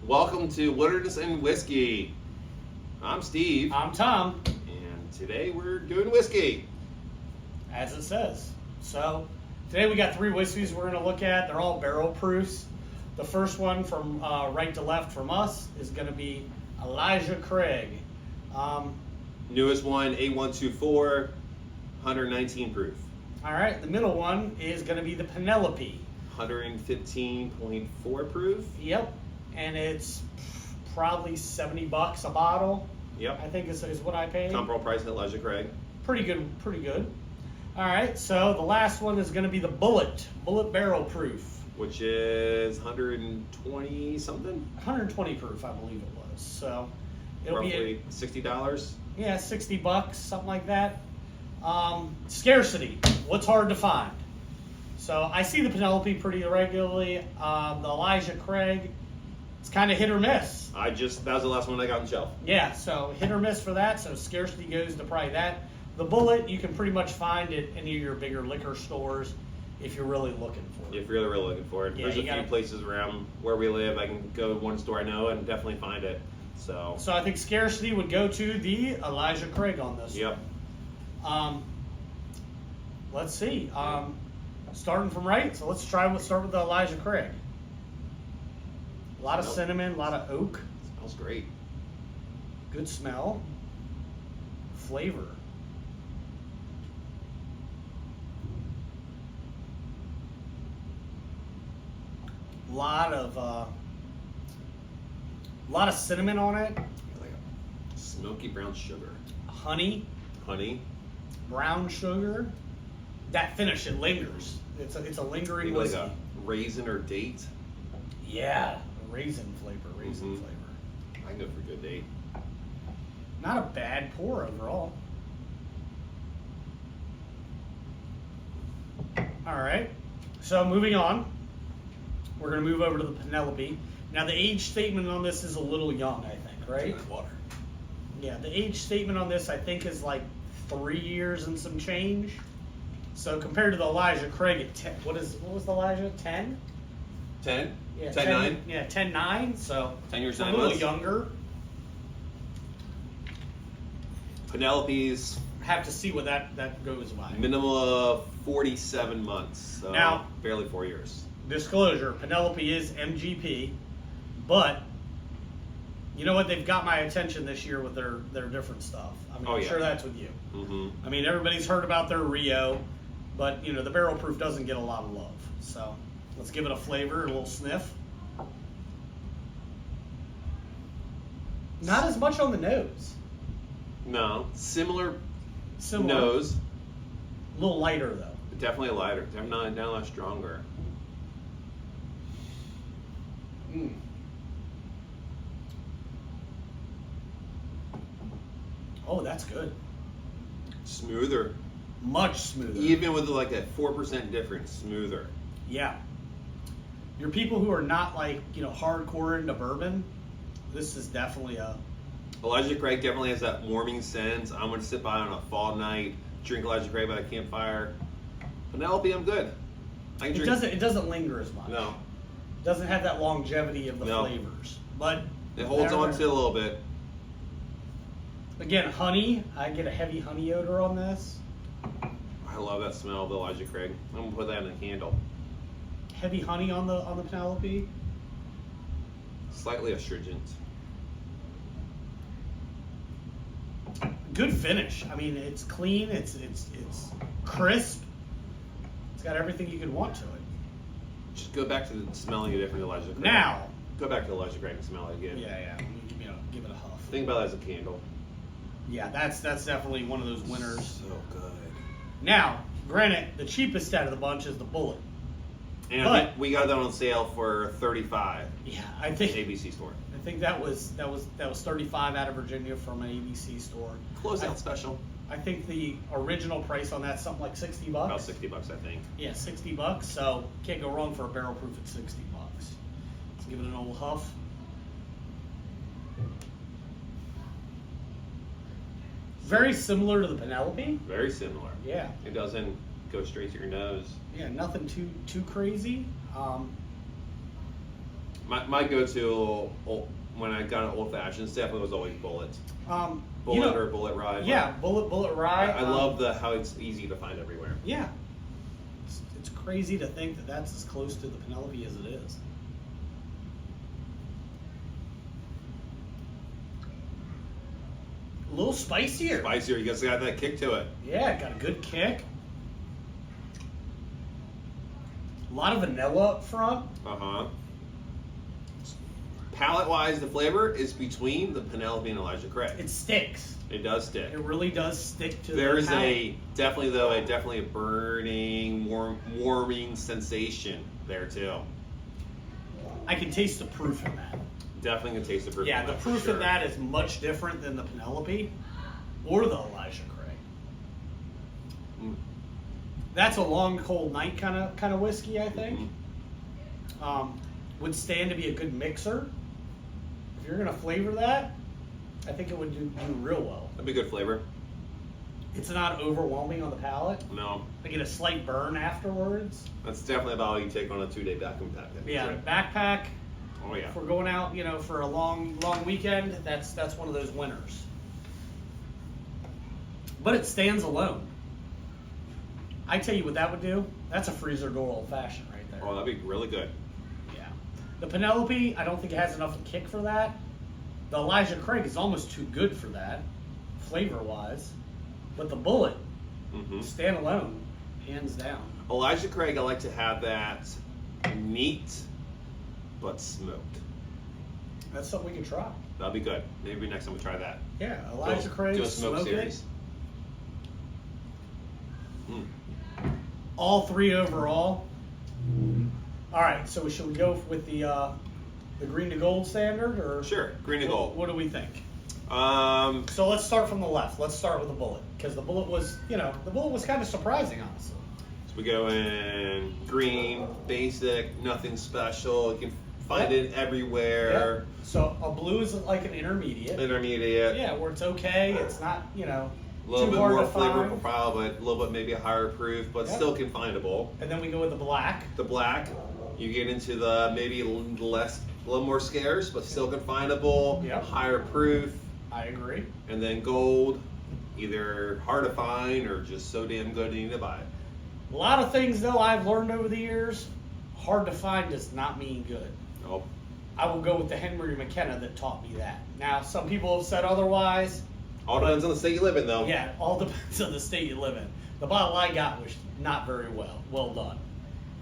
Welcome to Wilderness and Whiskey. I'm Steve. I'm Tom. And today we're doing whiskey. As it says. So today we got 3 whiskeys we're going to look at. They're all barrel proofs. The first one from right to left from us is going to be Elijah Craig. Newest one, A124, 119 proof. All right, the middle one is going to be the Penelope. 115.4 proof. Yep, and it's probably $70 a bottle. Yep. I think is what I paid. Comparable price at Elijah Craig. Pretty good, pretty good. All right, so the last one is going to be the Bulleit Barrel Proof. Which is 120 something? 120 proof, I believe it was. So it'll Roughly be $60. yeah, $60, something like that. Scarcity. What's hard to find? So I see the Penelope pretty regularly. The Elijah Craig, it's kind of hit or miss. That was the last one I got on the shelf. Yeah, so hit or miss for that. So scarcity goes to probably that. The Bulleit, you can pretty much find at any of your bigger liquor stores if you're really looking for it. If you're really looking for it. Yeah, There's a few places around where we live. I can go to one store I know and definitely find it. So I think scarcity would go to the Elijah Craig on this. Yep. Let's see. Starting from right, so let's start with the Elijah Craig. A lot of cinnamon, a lot of oak. Smells great. Good smell. Flavor. A lot of cinnamon on it. Like a smoky brown sugar. Honey. Brown sugar. That finish, it lingers. It's a lingering Maybe whiskey. like a raisin or date. Yeah, raisin flavor. Flavor. I can go for a good date. Not a bad pour overall. All right. So moving on, we're going to move over to the Penelope. Now the age statement on this is a little young, I think, right? Water. Yeah, the age statement on this I think is like 3 years and some change. So compared to the Elijah Craig at 10, what was the Elijah? 10? 10? Yeah, 10-9? Yeah, 10-9. So 10 years, it's a 9 little months. younger. Penelope's Have to see what that goes by. minimum of 47 months. So Now- barely 4 years. Disclosure, Penelope is MGP, but you know what? They've got my attention this year with their different stuff. I mean, Oh, I'm yeah. sure that's with you. Mm-hmm. I mean, everybody's heard about their Rio, but you know, the barrel proof doesn't get a lot of love. So let's give it a flavor, a little sniff. Not as much on the nose. No, similar Similar. nose. A little lighter though. Definitely lighter. Definitely not a lot stronger. Oh, that's good. Smoother. Much smoother. Even with like that 4% difference, smoother. Yeah. Your people who are not like, hardcore into bourbon, this is definitely a... Elijah Craig definitely has that warming sense. I'm going to sit by on a fall night, drink Elijah Craig by the campfire. Penelope, I'm good. I can drink. It doesn't linger as much. No. It doesn't have that longevity of the No. flavors. But It holds on to a little bit. again, honey, I get a heavy honey odor on this. I love that smell of the Elijah Craig. I'm going to put that in a candle. Heavy honey on the Penelope. Slightly astringent. Good finish. I mean, it's clean, it's crisp. It's got everything you could want to it. Just go back to the smelling a different Elijah Craig. Now. Go back to Elijah Craig and smell it again. Yeah. Give it a huff. Think about it as a candle. Yeah, that's definitely one of those winners. So good. Now, granted, the cheapest out of the bunch is the Bulleit. And But- I think we got that on sale for $35 Yeah, I at think ABC store. that was 35 out of Virginia from an ABC store. Closeout special. I think the original price on that's something like $60. About $60, I think. Yeah, $60. So can't go wrong for a barrel proof at $60. Let's give it an old huff. Very similar to the Penelope. Very similar. Yeah. It doesn't go straight to your nose. Yeah, nothing too crazy. My go-to when I got an old fashioned definitely was always Bulleit. Bulleit or Bulleit Rye. Yeah, Bulleit Rye. I love how it's easy to find everywhere. Yeah. It's crazy to think that that's as close to the Penelope as it is. A little spicier. Spicier, you guys got that kick to it. Yeah, it got a good kick. A lot of vanilla up front. Uh-huh. Palate-wise, the flavor is between the Penelope and Elijah Craig. It sticks. It does stick. It really does stick to There's the palate. definitely a burning, warming sensation there too. I can taste the proof in that. Definitely can taste the proof. Yeah, in the that, proof for sure. of that is much different than the Penelope or the Elijah Craig. Mm. That's a long cold night kind of whiskey, I think. Mhm. Would stand to be a good mixer. If you're gonna flavor that, I think it would do real well. That'd be good flavor. It's not overwhelming on the palate. No, I get a slight burn afterwards. that's definitely about what you take on a 2-day backpack. Yeah, Right? backpack. Oh yeah. If we're going out, for a long weekend, that's one of those winners. But it stands alone. I tell you what that would do. That's a freezer door old fashioned right there. Oh, that'd be really good. Yeah. The Penelope, I don't think it has enough of a kick for that. The Elijah Craig is almost too good for that, flavor wise. But the Bulleit, Mm-hmm. stand alone, hands down. Elijah Craig, I like to have that neat but smoked. That's something we can try. That'd be good. Maybe next time we try that. Yeah, Elijah Craig, Do a smoke smoke series. it. Mm. All three overall. All right, so should we go with the green to gold standard, or Sure, green to gold. What do we think? Um, So let's start from the left. Let's start with the Bulleit, because the Bulleit was, kind of surprising, honestly. so we go in green, basic, nothing special. You can find it everywhere. Yeah. So a blue is like an intermediate. Intermediate. Yeah, where it's okay. It's not, A little too bit hard more to flavor find. profile, but a little bit maybe a higher proof, but Yep. still findable. And then we go with the black. The black, you get into the maybe a little more scarce, but still findable. Yep. Higher proof. I agree. And then gold, either hard to find or just so damn good you need to buy it. A lot of things, though, I've learned over the years, hard to find does not mean good. Nope. I will go with the Henry McKenna that taught me that. Now, some people have said otherwise. All depends on the state you live in, though. Yeah, all depends on the state you live in. The bottle I got was not very well done,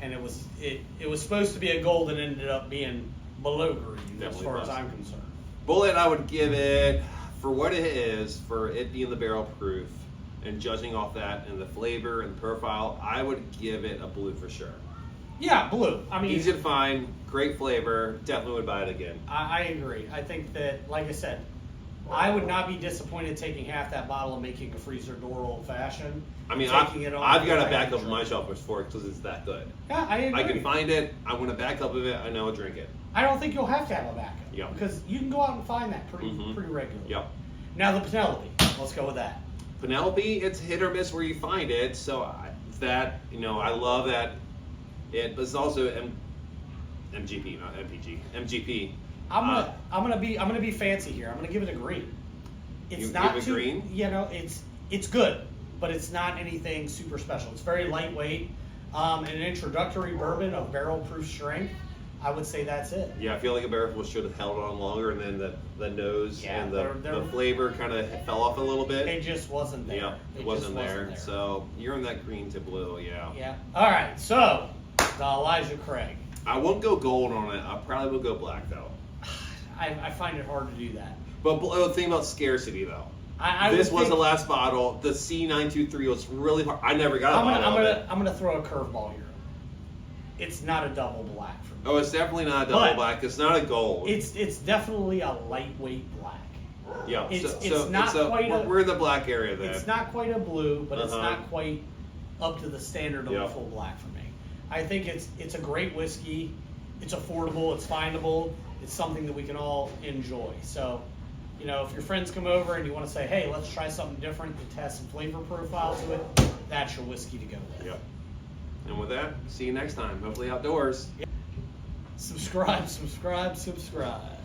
and it was supposed to be a gold and ended up being below green as Definitely far as was. I'm concerned. Bulleit, I would give it, for what it is, for it being the barrel proof, and judging off that and the flavor and profile, I would give it a blue for sure. Yeah, blue. I mean, Easy to find, great flavor, definitely would buy it again. I agree. I think that, like I said, I would not be disappointed taking half that bottle and making a freezer door old fashioned. I mean, taking it on I've got a the backup drink. on my shelf for it because it's that good. Yeah, I agree. I can find it, I want a backup of it, I know I'll drink it. I don't think you'll have to have a backup. Yeah. Because you can go out and find that pretty Mhm. regularly. Yep. Now the Penelope. Let's go with that. Penelope, it's hit or miss where you find it, so I love that. But it's also MGP, not MPG. MGP. I'm gonna be fancy here. I'm gonna give it a green. It's You not give it too, green? It's good, but it's not anything super special. It's very lightweight. An introductory bourbon of barrel proof strength. I would say that's it. Yeah, I feel like a barrel should have held on longer, and then the nose Yeah, and they're- the flavor kind of fell off a little bit. It just wasn't there. Yeah, it just wasn't there. So you're in that green to blue, yeah. Yeah. All right. So the Elijah Craig. I won't go gold on it. I probably will go black though. I find it hard to do that. But the thing about scarcity though. This would was the think- last bottle. The C923 was really hard. I never got a bottle of it. I'm gonna throw a curveball here. It's not a double black for me. Oh, it's definitely not a double But black. It's not a gold. It's definitely a lightweight black. Yeah, it's not quite a- we're in the black area then. It's not quite a blue, but it's Uh-huh. not quite up to the standard of Yeah. a full black for me. I think it's a great whiskey. It's affordable. It's findable. It's something that we can all enjoy. So, if your friends come over and you want to say, hey, let's try something different to test some flavor profile to it, that's your whiskey to go with. Yep. And with that, see you next time. Hopefully outdoors. Subscribe, subscribe, subscribe.